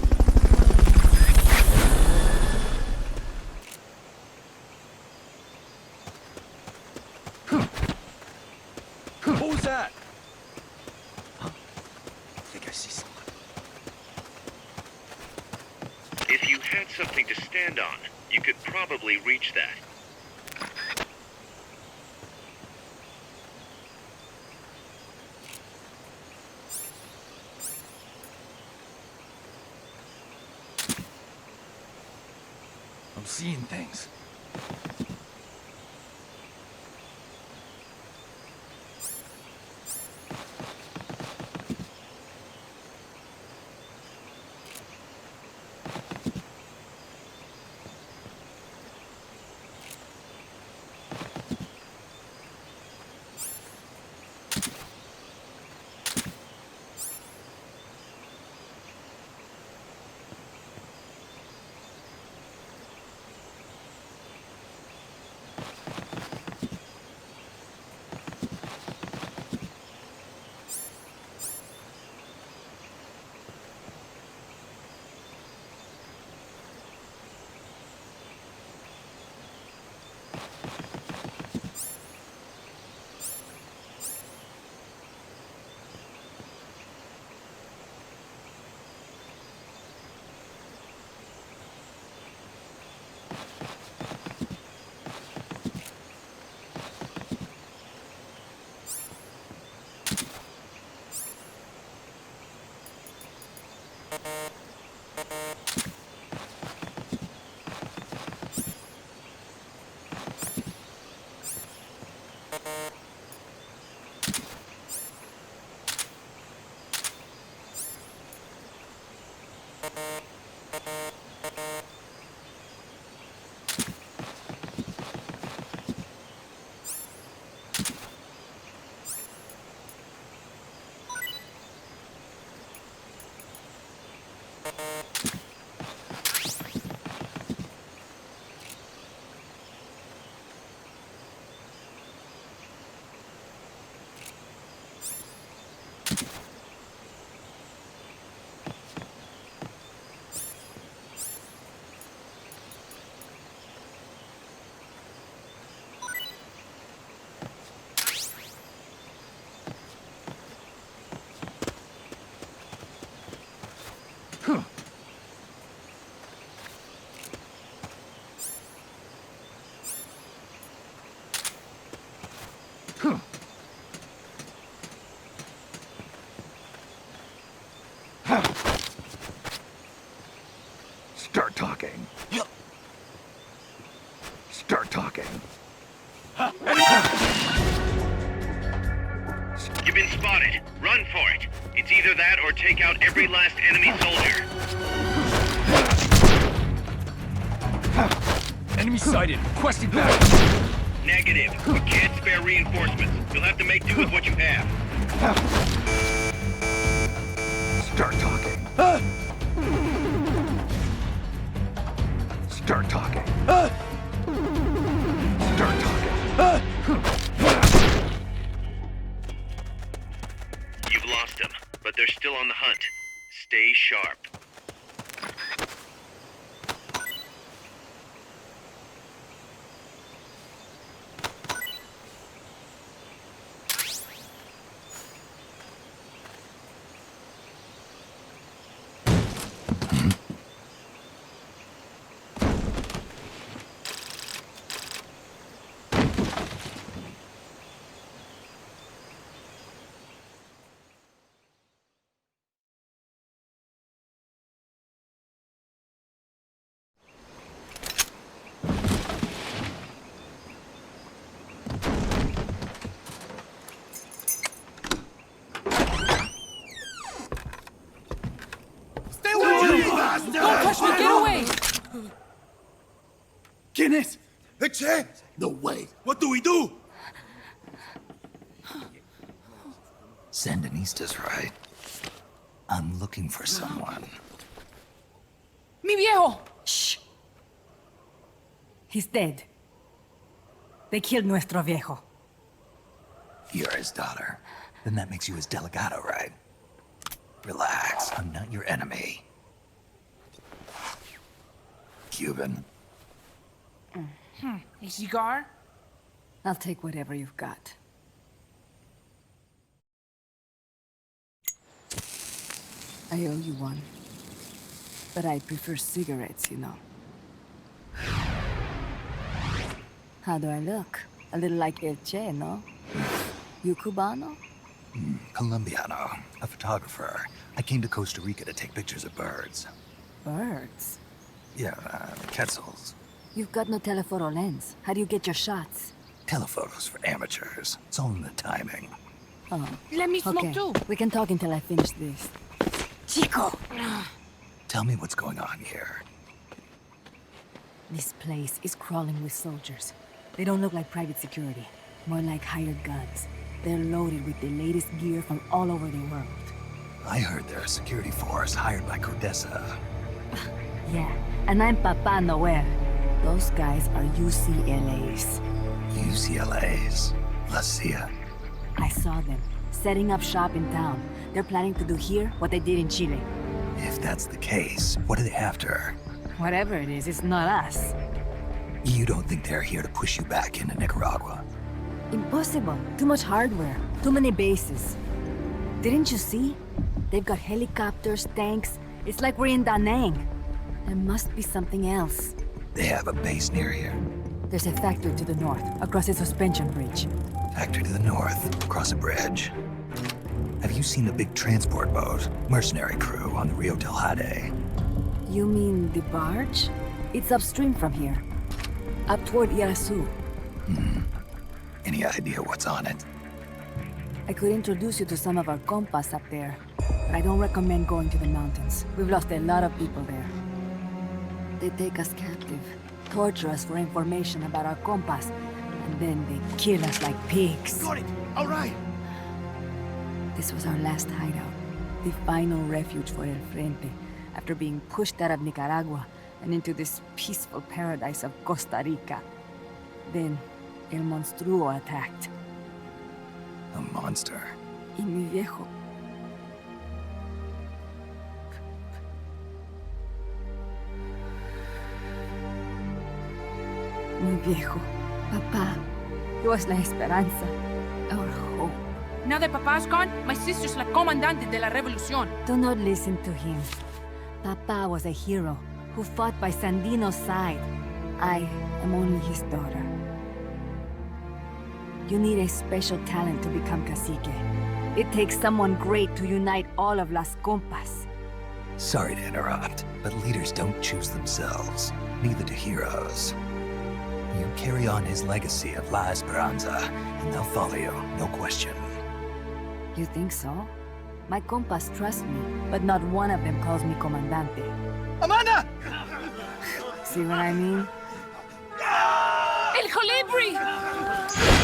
What was that? I think I see someone. If you had something to stand on, you could probably reach that. I'm seeing things. Start talking. Start talking. You've been spotted. Run for it. It's either that or take out every last enemy soldier. Enemy sighted. Requesting back. Negative. We can't spare reinforcements. You'll have to make do with what you have. Start talking. Start talking. Start talking. You've lost them, but they're still on the hunt. Stay sharp. ¿Quién es? Che? No way. What do we do? Sandinista's right. I'm looking for someone. ¡Mi viejo! Shh. He's dead. They killed nuestro viejo. You're his daughter. Then that makes you his delegado, right? Relax, I'm not your enemy. Cuban. A cigar? I'll take whatever you've got. I owe you one. But I prefer cigarettes, you know. How do I look? A little like El Che, no? You Cubano? Colombiano, a photographer. I came to Costa Rica to take pictures of birds. Birds? Yeah, quetzals. You've got no telephoto lens. How do you get your shots? Telephotos for amateurs. It's all in the timing. Oh. Let me smoke Okay, too. we can talk until I finish this. Chico! Tell me what's going on here. This place is crawling with soldiers. They don't look like private security, more like hired guns. They're loaded with the latest gear from all over the world. I heard they're a security force hired by Codesa. Yeah, and I'm Papa Noel. Those guys are UCLA's. UCLA's? La CIA? I saw them, setting up shop in town. They're planning to do here what they did in Chile. If that's the case, what are they after? Whatever it is, it's not us. You don't think they're here to push you back into Nicaragua? Impossible. Too much hardware. Too many bases. Didn't you see? They've got helicopters, tanks. It's like we're in Da Nang. There must be something else. They have a base near here. There's a factory to the north, across a suspension bridge. Factory to the north, across a bridge. Have you seen the big transport boat, mercenary crew on the Rio del Jade? You mean the barge? It's upstream from here. Up toward Irasu. Any idea what's on it? I could introduce you to some of our compas up there, but I don't recommend going to the mountains. We've lost a lot of people there. They take us captive, torture us for information about our compas, and then they kill us like pigs. Got it. All right. This was our last hideout, the final refuge for El Frente, after being pushed out of Nicaragua and into this peaceful paradise of Costa Rica. Then, El Monstruo attacked. A monster. Y mi viejo. Mi viejo. Papá. He was la esperanza. Our hope. Now that Papa's gone, my sister's la comandante de la revolución. Do not listen to him. Papa was a hero who fought by Sandino's side. I am only his daughter. You need a special talent to become cacique. It takes someone great to unite all of Las Compas. Sorry to interrupt, but leaders don't choose themselves. Neither do heroes. You carry on his legacy of La Esperanza, and they'll follow you, no question. You think so? My compas trust me, but not one of them calls me Comandante. Amanda! See what I mean? El Colibri!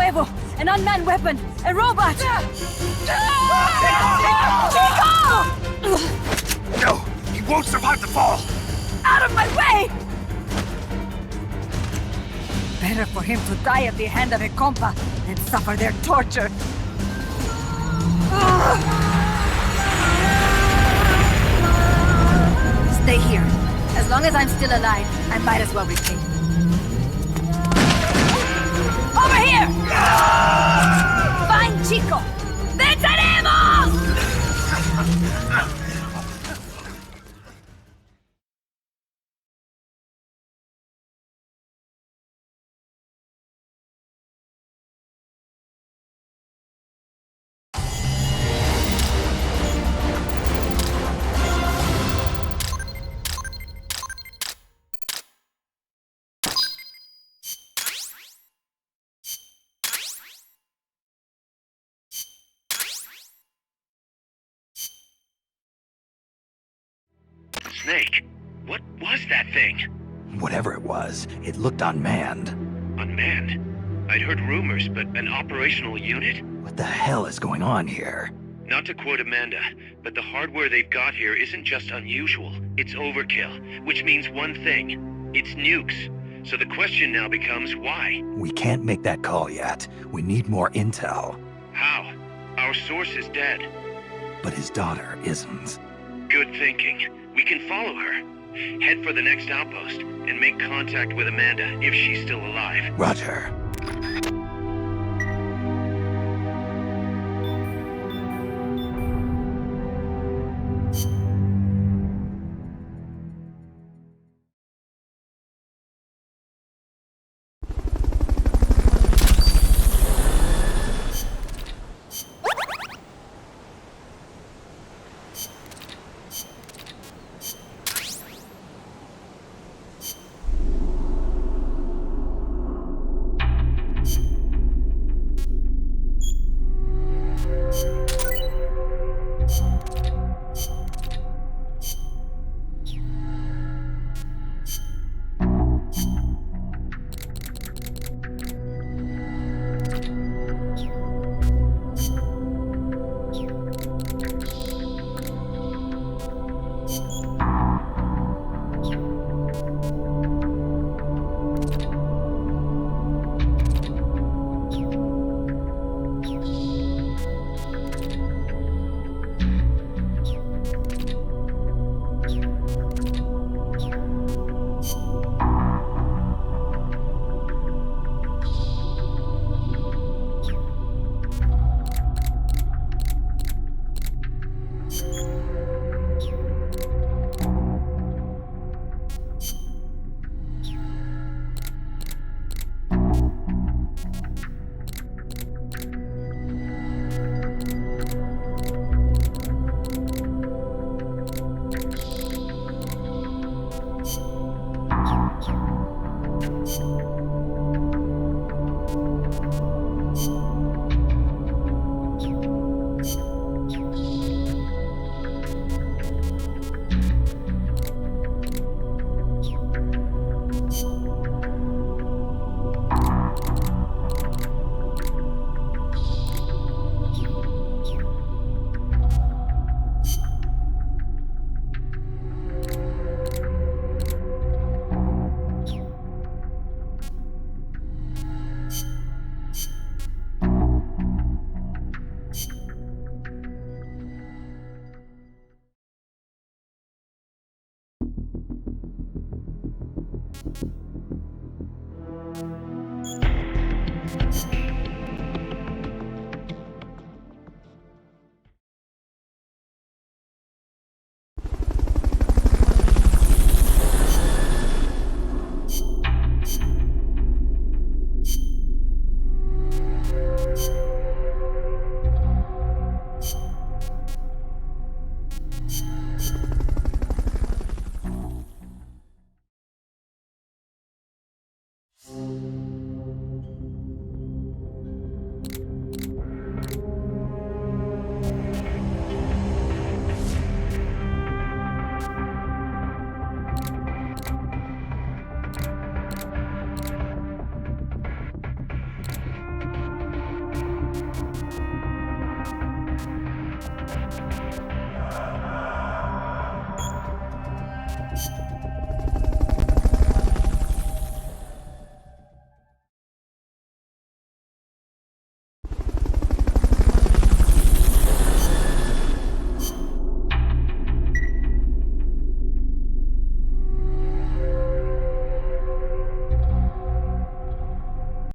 nuevo! An unmanned weapon! A robot! Chico! No! He won't survive the fall! Out of my way! Better for him to die at the hand of a compa than suffer their torture. Stay here. As long as I'm still alive, I might as well repay. Over here! Find Chico! ¡Venceremos! Snake, what was that thing? Whatever it was, it looked unmanned. Unmanned? I'd heard rumors, but an operational unit? What the hell is going on here? Not to quote Amanda, but the hardware they've got here isn't just unusual, it's overkill, which means one thing. It's nukes. So the question now becomes why? We can't make that call yet. We need more intel. How? Our source is dead. But his daughter isn't. Good thinking. We can follow her. Head for the next outpost and make contact with Amanda if she's still alive. Roger.